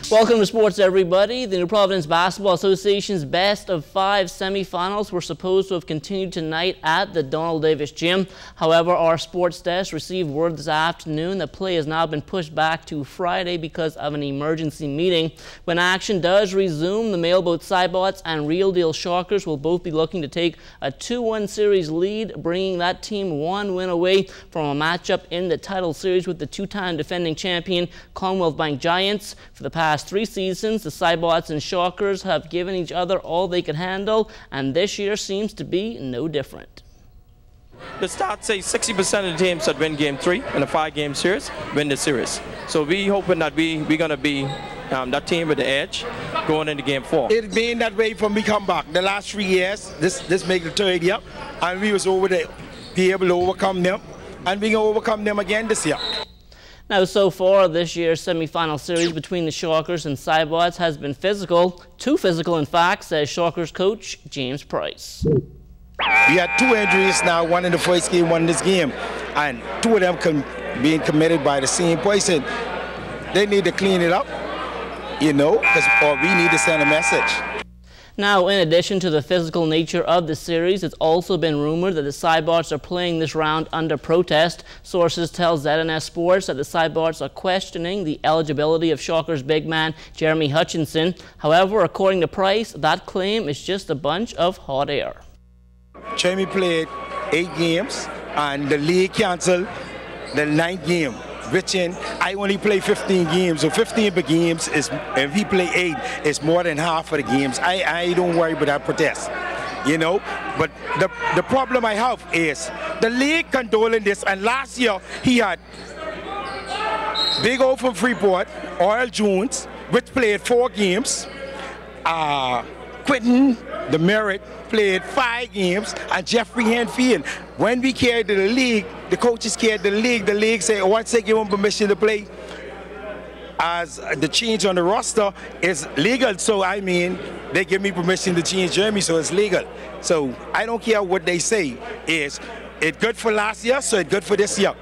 Welcome to sports, everybody. The New Providence Basketball Association's best of 5 semifinals were supposed to have continued tonight at the Donald Davis Gym. However, our sports desk received word this afternoon that play has now been pushed back to Friday because of an emergency meeting. When action does resume, the Mailboat Cybots and Real Deal Shockers will both be looking to take a 2-1 series lead, bringing that team 1 win away from a matchup in the title series with the 2-time defending champion Commonwealth Bank Giants. For the past 3 seasons, the Cybots and Shockers have given each other all they could handle, and this year seems to be no different. The stats say 60% of the teams that win Game 3 in a 5-game series win the series. So we hoping that we're going to be that team with the edge going into Game 4. It's been that way from we come back. The last 3 years, this make the 3rd year, and we was over there, be able to overcome them, and we can overcome them again this year. Now, so far, this year's semifinal series between the Shockers and Cybots has been physical. Too physical, in fact, says Shockers coach James Price. We had 2 injuries now, one in the first game, one in this game, and 2 of them being committed by the same person. They need to clean it up, you know, or we need to send a message. Now, in addition to the physical nature of the series, it's also been rumored that the Cybots are playing this round under protest. Sources tell ZNS Sports that the Cybots are questioning the eligibility of Shockers big man Jeremy Hutchinson. However, according to Price, that claim is just a bunch of hot air. Jeremy played 8 games, and the league canceled the 9th game. Richard, I only play 15 games, so 15 games is, if he play 8, it's more than half of the games. I don't worry about that protest, you know. But the problem I have is the league condoling this, and last year he had Big O from Freeport, Oil Jones, which played 4 games, Quentin, the Merit, played 5 games, and Jeffrey Henfield. When we carried to the league, the coaches carried to the league said, once they give them permission to play, as the change on the roster is legal. So, I mean, they give me permission to change Jeremy, so it's legal. So, I don't care what they say. It's good for last year, so it's good for this year.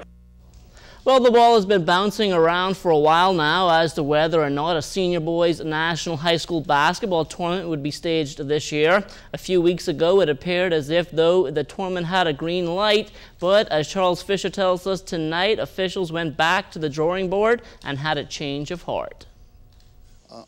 Well, the ball has been bouncing around for a while now as to whether or not a senior boys national high school basketball tournament would be staged this year. A few weeks ago, it appeared as if, though, the tournament had a green light, but as Charles Fisher tells us tonight, officials went back to the drawing board and had a change of heart.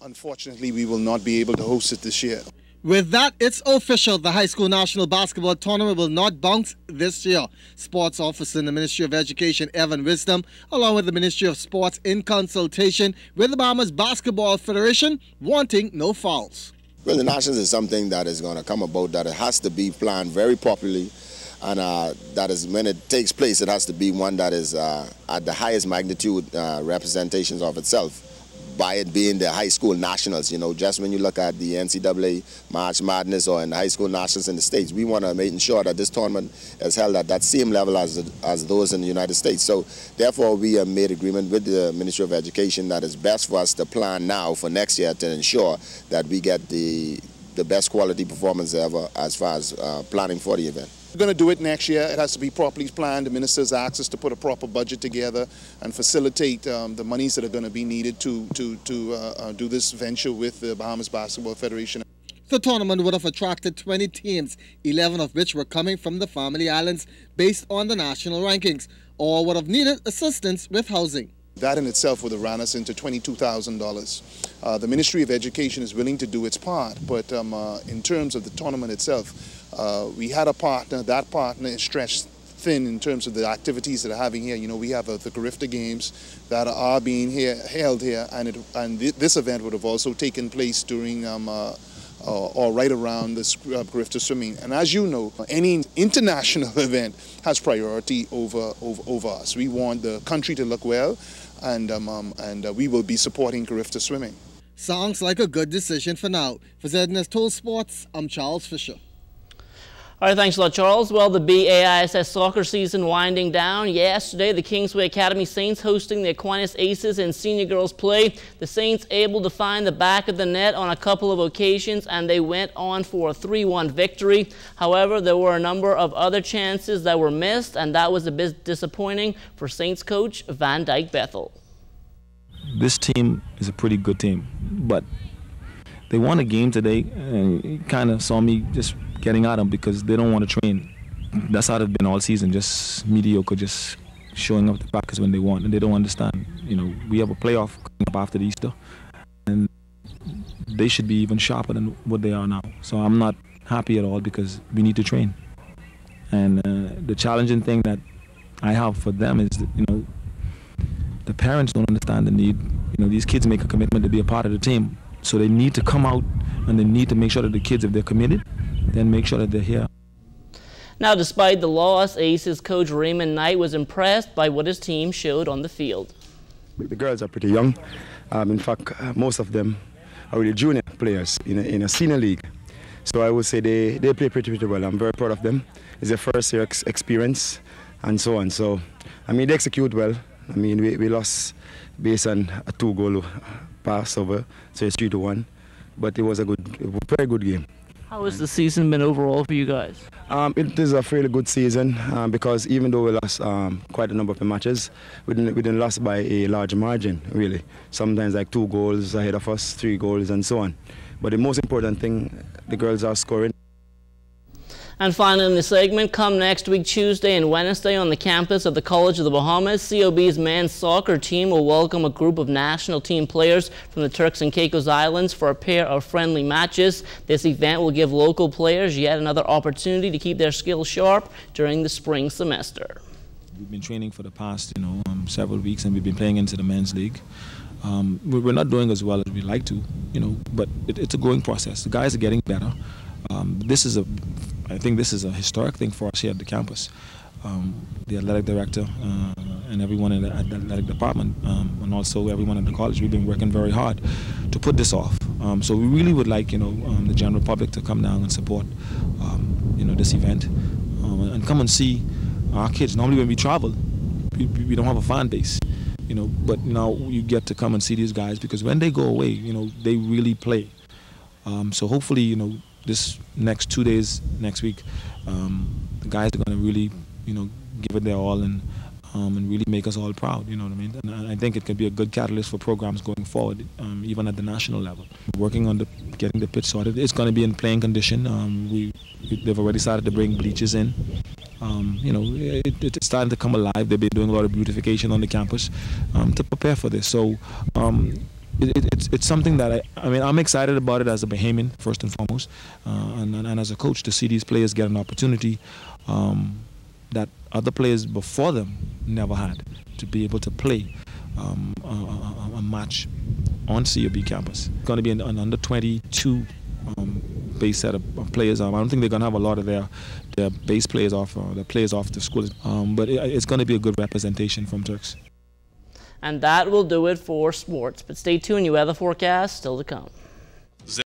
Unfortunately, we will not be able to host it this year. With that, it's official. The high school national basketball tournament will not bounce this year. Sports officer in the Ministry of Education, Evan Wisdom, along with the Ministry of Sports in consultation with the Bahamas Basketball Federation, wanting no fouls. Well, the Nationals is something that is going to come about, that it has to be planned very properly, and that is, when it takes place, it has to be one that is at the highest magnitude representations of itself, by it being the high school nationals. You know, just when you look at the NCAA March Madness or in the high school nationals in the States, we want to make sure that this tournament is held at that same level as those in the United States. So therefore, we have made agreement with the Ministry of Education that it's best for us to plan now for next year to ensure that we get the best quality performance ever as far as planning for the event. We're going to do it next year. It has to be properly planned. The minister's asked us to put a proper budget together and facilitate the monies that are going to be needed to do this venture with the Bahamas Basketball Federation. The tournament would have attracted 20 teams, 11 of which were coming from the Family Islands based on the national rankings, or would have needed assistance with housing. That in itself would have ran us into $22,000. The Ministry of Education is willing to do its part, but in terms of the tournament itself, we had a partner. That partner is stretched thin in terms of the activities that are having here. You know, we have the Carifta Games that are being held here, and this event would have also taken place during or right around the Carifta swimming. And as you know, any international event has priority over us. We want the country to look well, and we will be supporting Carifta swimming. Sounds like a good decision for now. For ZNS Total Sports, I'm Charles Fisher. All right, thanks a lot, Charles. Well, the BAISS soccer season winding down. Yesterday, the Kingsway Academy Saints hosting the Aquinas Aces in senior girls play. The Saints able to find the back of the net on a couple of occasions, and they went on for a 3-1 victory. However, there were a number of other chances that were missed, and that was a bit disappointing for Saints coach Vandyke Bethel. this team is a pretty good team, but they won a game today, and you kind of saw me just getting at them because they don't want to train. That's how they've been all season, just mediocre, just showing up to practice when they want, and they don't understand. You know, we have a playoff coming up after Easter, and they should be even sharper than what they are now. So I'm not happy at all because we need to train. And the challenging thing that I have for them is that, you know, the parents don't understand the need. You know, these kids make a commitment to be a part of the team, so they need to come out and they need to make sure that the kids, if they're committed, then make sure that they're here. Now, despite the loss, Aces coach Raymond Knight was impressed by what his team showed on the field. The girls are pretty young. In fact, most of them are really junior players in a senior league. So I would say they play pretty well. I'm very proud of them. It's their first year experience and so on. So, I mean, they execute well. I mean, we lost based on a 2-goal pass over, so it's 3-1. But it was a very good game. How has the season been overall for you guys? It is a fairly good season because even though we lost quite a number of matches, we didn't lose by a large margin, really. Sometimes like 2 goals ahead of us, 3 goals and so on. But the most important thing, the girls are scoring. And finally in the segment, come next week, Tuesday and Wednesday on the campus of the College of the Bahamas, COB's men's soccer team will welcome a group of national team players from the Turks and Caicos Islands for a pair of friendly matches. This event will give local players yet another opportunity to keep their skills sharp during the spring semester. We've been training for the past, several weeks, and we've been playing into the men's league. We're not doing as well as we'd like to, but it's a growing process. The guys are getting better. I think this is a historic thing for us here at the campus. The athletic director and everyone in the athletic department and also everyone at the college, we've been working very hard to put this off. So we really would like, the general public to come down and support, this event and come and see our kids. Normally when we travel, we don't have a fan base, but now you get to come and see these guys because when they go away, they really play. So hopefully, this next 2 days, next week, the guys are going to really, give it their all and really make us all proud, you know what I mean? And I think it can be a good catalyst for programs going forward, even at the national level. Working on getting the pitch sorted. It's going to be in playing condition. They've already started to bring bleachers in. It's starting to come alive. They've been doing a lot of beautification on the campus to prepare for this. So it's something that I'm excited about it as a Bahamian first and foremost, and as a coach to see these players get an opportunity that other players before them never had, to be able to play a match on COB campus. It's going to be an under 22 base set of players. I don't think they're going to have a lot of their base players off, the players off the school, but it's going to be a good representation from Turks. And that will do it for sports. But stay tuned, your weather forecast still to come.